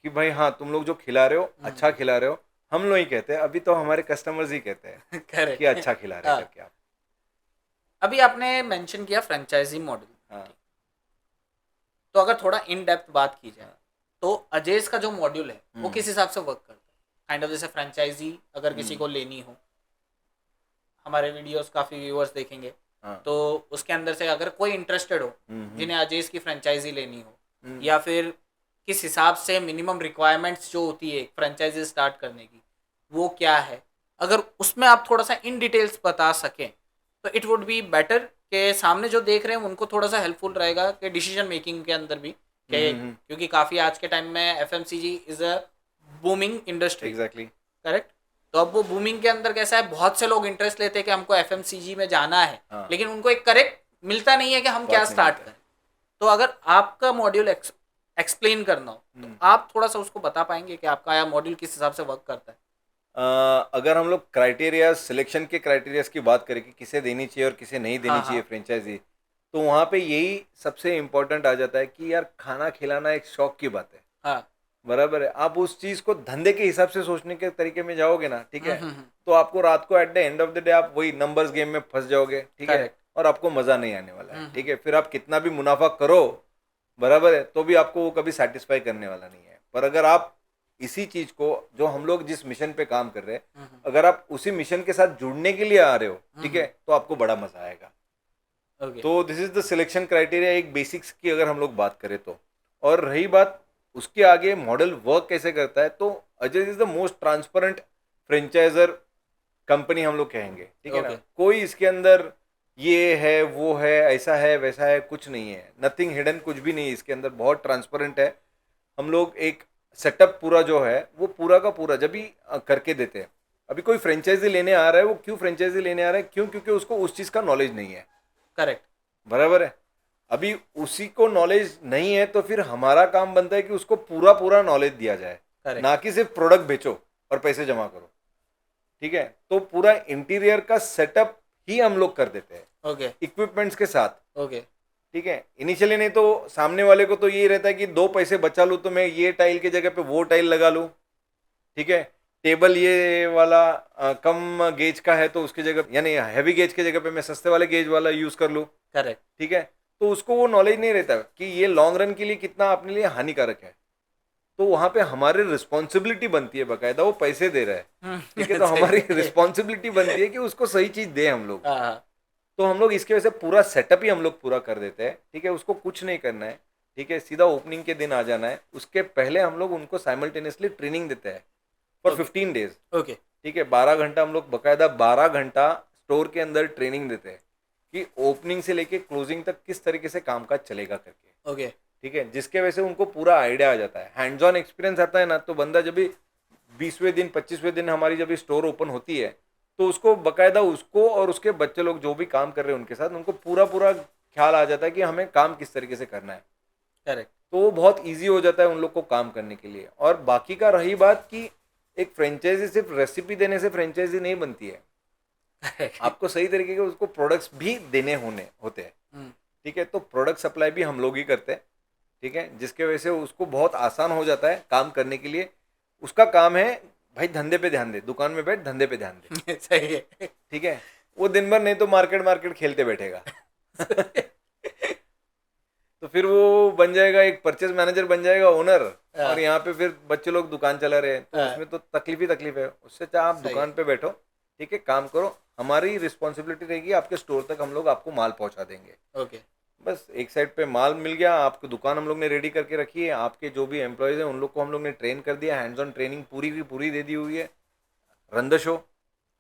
कि भाई हाँ तुम लोग जो खिला रहे हो अच्छा खिला रहे हो। हम लोग ही कहते हैं, अभी तो हमारे कस्टमर्स ही कहते हैं कि करेक्ट। अच्छा खिला रहे हैं हाँ। करके आप। अभी आपने मेंशन किया फ्रेंचाइजी मॉडल, हाँ तो अगर थोड़ा इन डेप्थ बात की जाए तो अजेस का जो मॉड्यूल है वो किस हिसाब से वर्क करता है? काइंड ऑफ जैसे फ्रेंचाइजी अगर किसी को लेनी हो, हमारे वीडियोस काफ़ी व्यूअर्स देखेंगे, हाँ तो उसके अंदर से अगर कोई इंटरेस्टेड हो जिन्हें अजेस की फ्रेंचाइजी लेनी हो, या फिर किस हिसाब से मिनिमम रिक्वायरमेंट्स जो होती है फ्रेंचाइजी स्टार्ट करने की वो क्या है, अगर उसमें आप थोड़ा सा इन डिटेल्स बता सकें तो इट वुड बी बेटर कि सामने जो देख रहे हैं उनको थोड़ा सा हेल्पफुल रहेगा कि डिसीजन मेकिंग के अंदर भी क्योंकि काफ़ी आज के टाइम में FMCG is a booming industry. Exactly. Correct. तो अब वो बूमिंग के अंदर कैसा है, बहुत से लोग इंटरेस्ट लेते हैं कि हमको एफएमसीजी में जाना है, हाँ लेकिन उनको एक करेक्ट मिलता नहीं है कि हम क्या बात नहीं स्टार्ट मिलता है। करें। तो अगर आपका मॉड्यूल एक्सप्लेन करना हो तो आप थोड़ा सा उसको बता पाएंगे कि आपका यह मॉड्यूल किस हिसाब से वर्क करता है? अगर हम लोग क्राइटेरिया सिलेक्शन के क्राइटेरियाज की बात करें कि किसे देनी चाहिए और किसे नहीं देनी हाँ चाहिए हाँ। फ्रेंचाइजी, तो वहाँ पे यही सबसे इम्पोर्टेंट आ जाता है कि यार खाना खिलाना एक शौक की बात है, हाँ। बराबर है। आप उस चीज़ को धंधे के हिसाब से सोचने के तरीके में जाओगे ना, ठीक है, हम्म। तो आपको रात को at the end of the day आप वही नंबर्स गेम में फंस जाओगे, ठीक है। करेक्ट। और आपको मज़ा नहीं आने वाला है, ठीक है। फिर आप कितना भी मुनाफा करो, बराबर है, तो भी आपको वो कभी सेटिस्फाई करने वाला नहीं है। पर अगर आप इसी चीज को, जो हम लोग जिस मिशन पे काम कर रहे हैं, अगर आप उसी मिशन के साथ जुड़ने के लिए आ रहे हो, ठीक है, तो आपको बड़ा मजा आएगा। ओके। तो this is the selection criteria एक बेसिक्स की अगर हम लोग बात करें तो। और रही बात उसके आगे मॉडल वर्क कैसे करता है, तो Ajay is the most transparent franchisor company हम लोग कहेंगे, ठीक है ना। Okay. कोई इसके अंदर ये है वो है ऐसा है वैसा है कुछ नहीं है, नथिंग हिडन, कुछ भी नहीं है इसके अंदर, बहुत ट्रांसपेरेंट है। हम लोग एक सेटअप पूरा जो है वो पूरा का पूरा जब भी करके देते हैं, अभी कोई फ्रेंचाइजी लेने आ रहा है, वो क्यों फ्रेंचाइजी लेने आ रहा है? क्यों? क्योंकि उसको उस चीज़ का नॉलेज नहीं है। करेक्ट। बराबर है। अभी उसी को नॉलेज नहीं है तो फिर हमारा काम बनता है कि उसको पूरा पूरा नॉलेज दिया जाए, करेक्ट। ना कि सिर्फ प्रोडक्ट बेचो और पैसे जमा करो। ठीक है, तो पूरा इंटीरियर का सेटअप ही हम लोग कर देते हैं ओके इक्विपमेंट्स के साथ। ओके ठीक है, इनिशियली नहीं तो सामने वाले को तो ये रहता है कि 2 पैसे बचा लूँ तो मैं ये टाइल की जगह पे वो टाइल लगा लूँ। ठीक है, टेबल ये वाला कम गेज का है तो उसकी जगह यानी हैवी गेज की जगह पे मैं सस्ते वाले गेज वाला यूज कर लूँ। करेक्ट। ठीक है, तो उसको वो नॉलेज नहीं रहता कि ये लॉन्ग रन के लिए कितना अपने लिए हानिकारक है। तो वहां पे हमारी रिस्पॉन्सिबिलिटी बनती है, बकायदा वो पैसे दे रहा है। ठीक है, तो हमारी रिस्पॉन्सिबिलिटी बनती है कि उसको सही चीज दे हम लोग। हाँ तो हम लोग इसके वजह से पूरा सेटअप ही हम लोग पूरा कर देते हैं। ठीक है, उसको कुछ नहीं करना है। ठीक है, सीधा ओपनिंग के दिन आ जाना है। उसके पहले हम लोग उनको साइमल्टेनियसली ट्रेनिंग देते हैं फॉर 15 डेज। ओके ठीक है, 12 घंटा हम लोग बकायदा 12 घंटा स्टोर के अंदर ट्रेनिंग देते हैं कि ओपनिंग से लेके क्लोजिंग तक किस तरीके से कामकाज चलेगा करके। ओके ठीक है, जिसके वजह से उनको पूरा आइडिया आ जाता है, हैंड्स ऑन एक्सपीरियंस आता है ना। तो बंदा जब भी 20वें दिन 25वें दिन हमारी जब भी स्टोर ओपन होती है तो उसको बकायदा उसको और उसके बच्चे लोग जो भी काम कर रहे हैं उनके साथ उनको पूरा पूरा ख्याल आ जाता है कि हमें काम किस तरीके से करना है। करेक्ट। तो वो बहुत ईजी हो जाता है उन लोग को काम करने के लिए। और बाकी का रही बात कि एक फ्रेंचाइजी सिर्फ रेसिपी देने से फ्रेंचाइजी नहीं बनती है, आपको सही तरीके के उसको प्रोडक्ट्स भी देने होते हैं। ठीक है, तो प्रोडक्ट सप्लाई भी हम लोग ही करते हैं। ठीक है, जिसके वजह से उसको बहुत आसान हो जाता है काम करने के लिए। उसका काम है भाई धंधे पे ध्यान दे, दुकान में बैठ धंधे पे ध्यान दे। सही है। ठीक है, वो दिन भर नहीं तो मार्केट मार्केट खेलते बैठेगा। तो फिर वो बन जाएगा एक परचेज मैनेजर, बन जाएगा ओनर। और यहाँ पे फिर बच्चे लोग दुकान चला रहे हैं तो उसमें तो तकलीफ ही तकलीफ है। उससे चाहे आप दुकान पे बैठो, ठीक है, काम करो, हमारी रिस्पॉन्सिबिलिटी रहेगी आपके स्टोर तक हम लोग आपको माल पहुंचा देंगे। ओके बस एक साइड पे माल मिल गया, आपको दुकान हम लोग ने रेडी करके रखी है, आपके जो भी एम्प्लॉयज हैं उन लोग को हम लोग ने ट्रेन कर दिया, हैंड्स ऑन ट्रेनिंग पूरी की पूरी दे दी हुई है, रन द शो।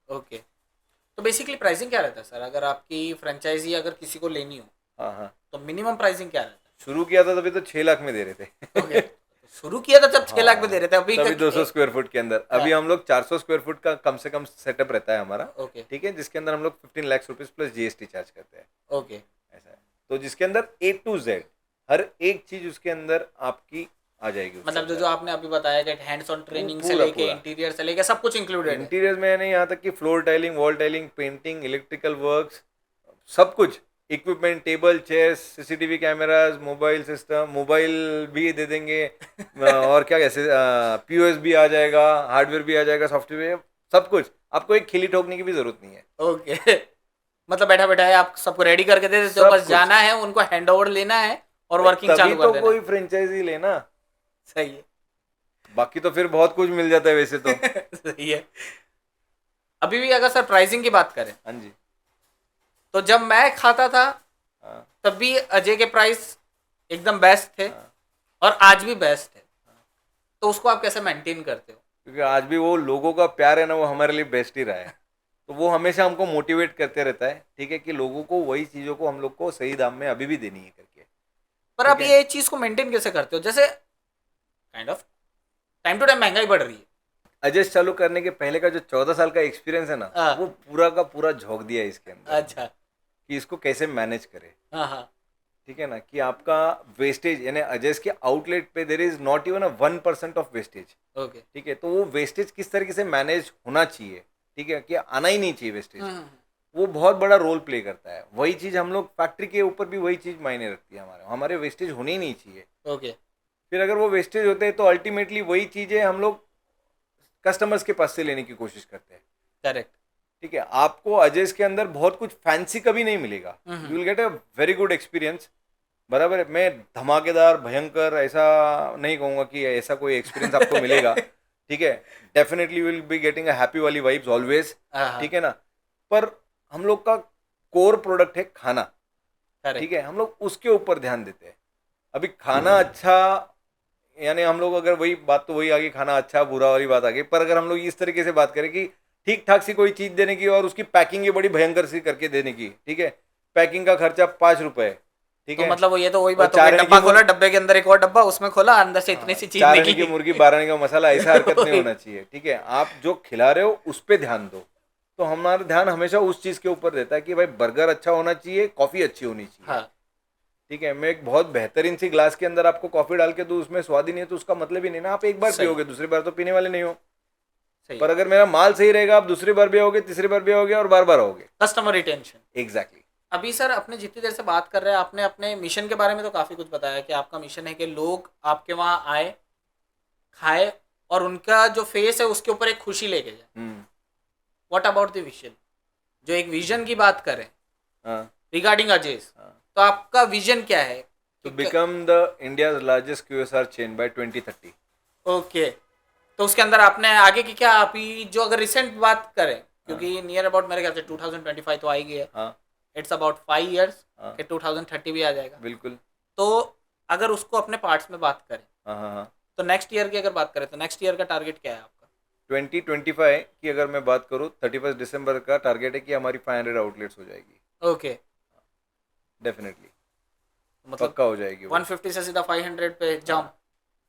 ओके। तो बेसिकली प्राइसिंग क्या रहता है सर, अगर आपकी फ्रेंचाइजी अगर किसी को लेनी हो हाँ हाँ, तो मिनिमम प्राइसिंग क्या रहता शुरू किया था तभी तो 6 लाख में दे रहे थे। है? ओके शुरू किया था जब 6 लाख में दे रहे थे, अभी तभी 200 स्क्वायर फुट के अंदर। अभी हम लोग 400 स्क्वायर फुट का कम से कम सेटअप रहता है हमारा। ओके ठीक है, जिसके अंदर हम लोग 15 lakh rupees plus GST charge करते हैं। ओके ऐसा है, तो जिसके अंदर A to Z हर एक चीज उसके अंदर आपकी आ जाएगी। मतलब जो आपने अभी बताया कि हैंड्स ऑन ट्रेनिंग से पूरा लेके पूरा। इंटीरियर से लेके सब कुछ इंक्लूडेड है। इंटीरियर में नहीं, यहाँ तक कि floor tiling, wall tiling, painting, electrical works, सब कुछ, equipment, table, chairs, CCTV cameras, mobile system, mobile भी दे देंगे। और क्या कैसे पीओएस भी आ जाएगा, हार्डवेयर भी आ जाएगा, सॉफ्टवेयर, सब कुछ। आपको एक खिली ठोकने की भी जरूरत नहीं है। ओके मतलब बैठा बैठा है आप सबको रेडी करके दे देते हो, सब बस कुछ। जाना है उनको हैंड ओवर लेना है और वर्किंग तभी चालू कर तो देना कोई है। फ्रेंचाइजी लेना, सही है। बाकी तो फिर बहुत कुछ मिल जाता है वैसे तो। सही है। अभी भी अगर सर प्राइसिंग की बात करें हाँ जी। तो जब मैं खाता था हाँ तब भी अजय के प्राइस एकदम बेस्ट थे हाँ। और आज भी बेस्ट है, तो उसको आप कैसे मेंटेन करते हो? क्योंकि आज भी वो लोगों का प्यार है ना, वो हमारे लिए बेस्ट ही रहा है। तो वो हमेशा हमको मोटिवेट करते रहता है। ठीक है, कि लोगों को वही चीज़ों को हम लोग को सही दाम में अभी भी देनी है करके। पर आप ठीक है। ये चीज को मेंटेन कैसे करते हो, जैसे kind of time to time महंगाई बढ़ रही है। एडजस्ट चालू करने के पहले का जो 14 साल का एक्सपीरियंस है ना, हाँ। वो पूरा का पूरा झोंक दिया है इसके अंदर अच्छा। कि इसको कैसे मैनेज करे। हाँ हाँ ठीक है ना, कि आपका वेस्टेज यानी अजस्ट के आउटलेट पे there is not even 1% of wastage. Okay. ठीक है, तो वो वेस्टेज किस तरीके से मैनेज होना चाहिए, ठीक है, कि आना ही नहीं चाहिए वेस्टेज, वो बहुत बड़ा रोल प्ले करता है। वही चीज़ हम लोग फैक्ट्री के ऊपर भी वही चीज़ मायने रखती है, हमारे वेस्टेज होने ही नहीं चाहिए। ओके। फिर अगर वो वेस्टेज होते हैं तो अल्टीमेटली वही चीज़ें हम लोग कस्टमर्स के पास से लेने की कोशिश करते हैं। करेक्ट। ठीक है, आपको अजयस के अंदर बहुत कुछ फैंसी कभी नहीं मिलेगा। You will get a very good experience. बराबर है, मैं धमाकेदार भयंकर ऐसा नहीं कहूँगा कि ऐसा कोई एक्सपीरियंस आपको मिलेगा। ठीक है, definitely will be getting a happy वाली वाइब्स ऑलवेज। ठीक है ना, पर हम लोग का कोर प्रोडक्ट है खाना। ठीक है, हम लोग उसके ऊपर ध्यान देते हैं। अभी खाना अच्छा, यानी हम लोग अगर वही बात तो वही आ गई, खाना अच्छा बुरा वाली बात आ गई। पर अगर हम लोग इस तरीके से बात करें कि ठीक ठाक सी कोई चीज़ देने की और उसकी पैकिंग ये बड़ी भयंकर सी करके देने की, ठीक है, पैकिंग का खर्चा 5 रुपये, ठीक तो है। मतलब वो ये तो वही और बात हो गई, चार आने डब्बा की खोला, डब्बे के अंदर एक और डब्बा, उसमें खोला, अंदर से इतनी सी चीज 4 आने की निकली। मुर्गी 12 आने का मसाला, ऐसा हरकत नहीं वही। होना चाहिए, ठीक है। आप जो खिला रहे हो उस पे ध्यान दो। तो हमारा ध्यान हमेशा उस चीज के ऊपर रहता है कि भाई बर्गर अच्छा होना चाहिए, कॉफी अच्छी होनी चाहिए, हाँ ठीक है। मैं एक बहुत बेहतरीन सी ग्लास के अंदर आपको कॉफी डाल के दूं, उसमें स्वाद ही नहीं है तो उसका मतलब ही नहीं ना। आप एक बार सही पियोगे, दूसरी बार तो पीने वाले नहीं हो। सही पर है। अगर मेरा माल सही रहेगा, आप दूसरी बार भी आओगे, तीसरी बार भी आओगे और बार बार आओगे। Customer retention. एग्जैक्टली। अभी सर अपने जितनी देर से बात कर रहे हैं, आपने अपने मिशन के बारे में तो काफी कुछ बताया कि आपका मिशन है कि लोग आपके वहाँ आए, खाए और उनका जो फेस है उसके ऊपर एक खुशी लेके जाए। Hmm. What about the vision? जो एक विजन की बात करें हाँ रिगार्डिंग अजेस, हाँ। तो आपका विजन क्या है? To become the India's largest QSR chain by 2030। Okay, तो उसके अंदर आपने आगे की क्या, आप ही जो अगर रिसेंट बात करें, हाँ क्योंकि नियर अबाउट मेरे ख्याल से 2025 तो आ ही गया है, हाँ इट्स अबाउट 5 years हाँ, कि 2030 भी आ जाएगा। बिल्कुल। तो अगर उसको अपने पार्ट्स में बात करें, हाँ हाँ हाँ। तो नेक्स्ट ईयर की अगर बात करें तो नेक्स्ट ईयर का टारगेट क्या है आपका? 2025 की अगर मैं बात करूँ, 31 दिसंबर का टारगेट है कि हमारी 500 आउटलेट्स हो जाएगी। ओके, डेफिनेटली, मतलब पक्का हो जाएगी वो। 150 से सीधा 500 पे जाऊं? हाँ,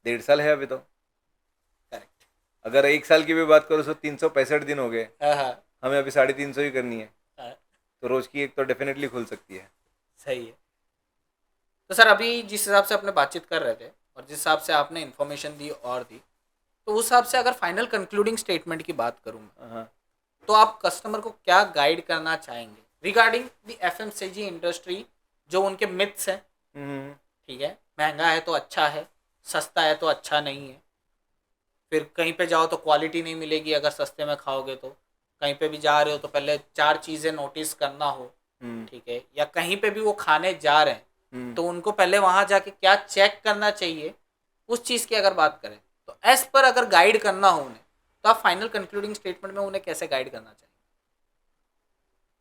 1.5 साल है अभी तो। करेक्ट। अगर 1 साल की भी बात करो तो 365 दिन हो गए, हाँ हाँ हमें अभी 350 ही करनी है। हाँ, तो रोज की एक तो डेफिनेटली खुल सकती है। सही है। तो सर अभी जिस हिसाब से अपने बातचीत कर रहे थे और जिस हिसाब से आपने इन्फॉर्मेशन दी और दी, तो उस हिसाब से अगर फाइनल कंक्लूडिंग स्टेटमेंट की बात करूँ मैं, हाँ। तो आप कस्टमर को क्या गाइड करना चाहेंगे रिगार्डिंग द FMCG इंडस्ट्री? जो उनके मिथ्स हैं, हम्म। ठीक है, महंगा है तो अच्छा है, सस्ता है तो अच्छा नहीं है, फिर कहीं पे जाओ तो क्वालिटी नहीं मिलेगी अगर सस्ते में खाओगे तो, कहीं पे भी जा रहे हो तो पहले 4 चीज़ें नोटिस करना हो, हम्म। ठीक है, या कहीं पे भी वो खाने जा रहे हैं हम्म। तो उनको पहले वहाँ जाके क्या चेक करना चाहिए, उस चीज़ की अगर बात करें तो एज पर अगर गाइड करना हो उन्हें, तो आप फाइनल कंक्लूडिंग स्टेटमेंट में उन्हें कैसे गाइड करना चाहिए?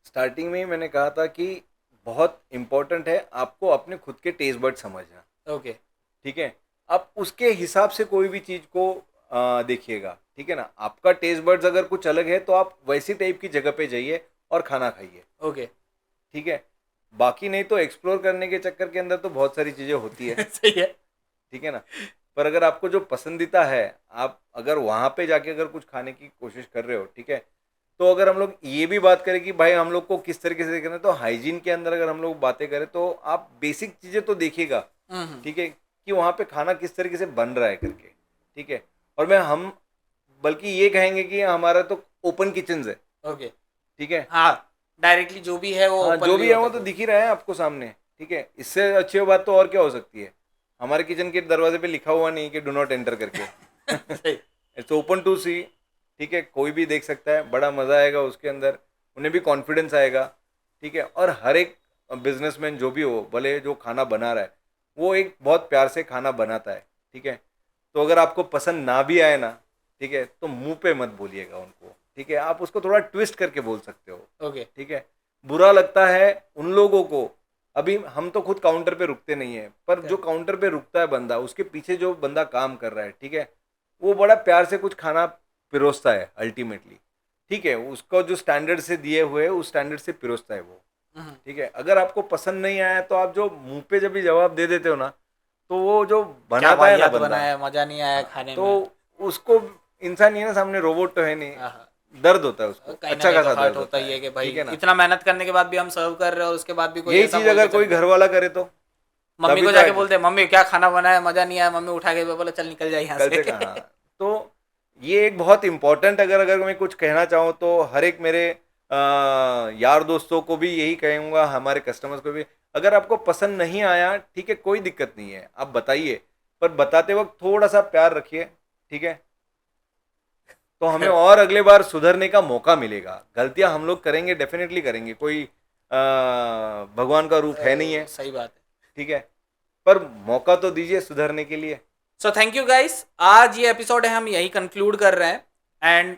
स्टार्टिंग में ही मैंने कहा था कि बहुत इम्पोर्टेंट है आपको अपने खुद के टेस्ट बर्ड समझना, ओके। ठीक है। आप उसके हिसाब से कोई भी चीज़ को देखिएगा, ठीक है ना। आपका टेस्ट बर्ड्स अगर कुछ अलग है तो आप वैसी टाइप की जगह पे जाइए और खाना खाइए, ओके। ठीक है। बाकी नहीं तो एक्सप्लोर करने के चक्कर के अंदर तो बहुत सारी चीज़ें होती है, सही है। ठीक है ना। पर अगर आपको जो पसंदीदा है, आप अगर वहाँ पे जाके अगर कुछ खाने की कोशिश कर रहे हो, ठीक है। तो अगर हम लोग ये भी बात करें कि भाई हम लोग को किस तरीके से करना है, तो हाइजीन के अंदर अगर हम लोग बातें करें तो आप बेसिक चीज़ें तो देखिएगा, ठीक है, कि वहाँ पे खाना किस तरीके से बन रहा है करके, ठीक है। और मैं हम बल्कि ये कहेंगे कि हमारा तो ओपन किचन है, ओके। ठीक है। हाँ, डायरेक्टली जो भी है वो हाँ, जो ओपनली भी है वो होता तो है। दिख ही रहा है आपको सामने, ठीक है। इससे अच्छी बात तो और क्या हो सकती है। हमारे किचन के दरवाजे पे लिखा हुआ नहीं कि डू नॉट एंटर करके। सही। इट्स ओपन टू सी, ठीक है, कोई भी देख सकता है, बड़ा मज़ा आएगा उसके अंदर, उन्हें भी कॉन्फिडेंस आएगा, ठीक है। और हर एक बिजनेसमैन जो भी हो, भले जो खाना बना रहा है वो एक बहुत प्यार से खाना बनाता है, ठीक है। तो अगर आपको पसंद ना भी आए ना, ठीक है, तो मुंह पे मत बोलिएगा उनको, ठीक है। आप उसको थोड़ा ट्विस्ट करके बोल सकते हो, ओके। ठीक है। बुरा लगता है उन लोगों को, अभी हम तो खुद काउंटर पे रुकते नहीं है, पर जो काउंटर पे रुकता है बंदा, उसके पीछे जो बंदा काम कर रहा है, ठीक है, वो बड़ा प्यार से कुछ खाना पिरोसता है अल्टीमेटली, ठीक है। उसको जो स्टैंडर्ड से दिए हुए उस स्टैंडर्ड से पिरोसता है वो, ठीक है। अगर आपको पसंद नहीं आया तो आप जो मुंह पे जब भी जवाब दे देते हो ना, तो वो जो क्या बनाता है ना वाहियात बंदा, बनाया, मजा नहीं आया हाँ, खाने तो में। उसको इंसान ही है ना सामने, रोबोट तो है नहीं, हाँ हाँ, दर्द होता है उसको, कहीं ना अच्छा कहीं तो खासा हर्ट दर्द होता होता ही है, है कि भाई ठीक है ना। इतना मेहनत करने के बाद भी हम सर्व कर रहे हैं और उसके बाद भी कोई यही ऐसा चीज बोल अगर के चल कोई गया। घर वाला करे तो मम्मी तभी को तो जाके आगे बोलते हैं, मम्मी क्या खाना बनाया, मजा नहीं आया, मम्मी उठा के बोला चल निकल जाए यहाँ कल से। से कहाँ। तो ये एक बहुत इम्पोर्टेंट, अगर अगर मैं कुछ कहना चाहूँ तो हर एक मेरे यार दोस्तों को भी यही कहूँगा, हमारे कस्टमर्स को भी, अगर आपको पसंद नहीं आया, ठीक है, कोई दिक्कत नहीं है, आप बताइए, पर बताते वक्त थोड़ा सा प्यार रखिए, ठीक है। तो हमें और अगले बार सुधरने का मौका मिलेगा। गलतियां हम लोग करेंगे, डेफिनेटली करेंगे, कोई भगवान का रूप है नहीं है, सही बात है। ठीक है। पर मौका तो दीजिए सुधरने के लिए। सो थैंक यू गाइस, आज ये एपिसोड है हम यही कंक्लूड कर रहे हैं एंड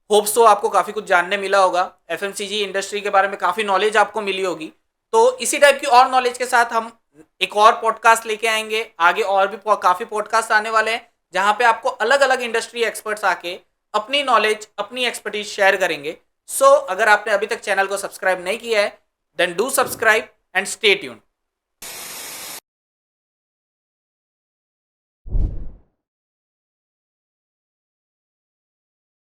होप्स तो आपको काफ़ी कुछ जानने मिला होगा, FMCG इंडस्ट्री के बारे में काफ़ी नॉलेज आपको मिली होगी। तो इसी टाइप की और नॉलेज के साथ हम एक और पॉडकास्ट लेके आएंगे आगे, और भी काफ़ी पॉडकास्ट आने वाले हैं जहाँ पे आपको अलग अलग इंडस्ट्री एक्सपर्ट्स आके अपनी नॉलेज, अपनी एक्सपर्टीज शेयर करेंगे। सो अगर आपने अभी तक चैनल को सब्सक्राइब नहीं किया है, then do subscribe and stay tuned.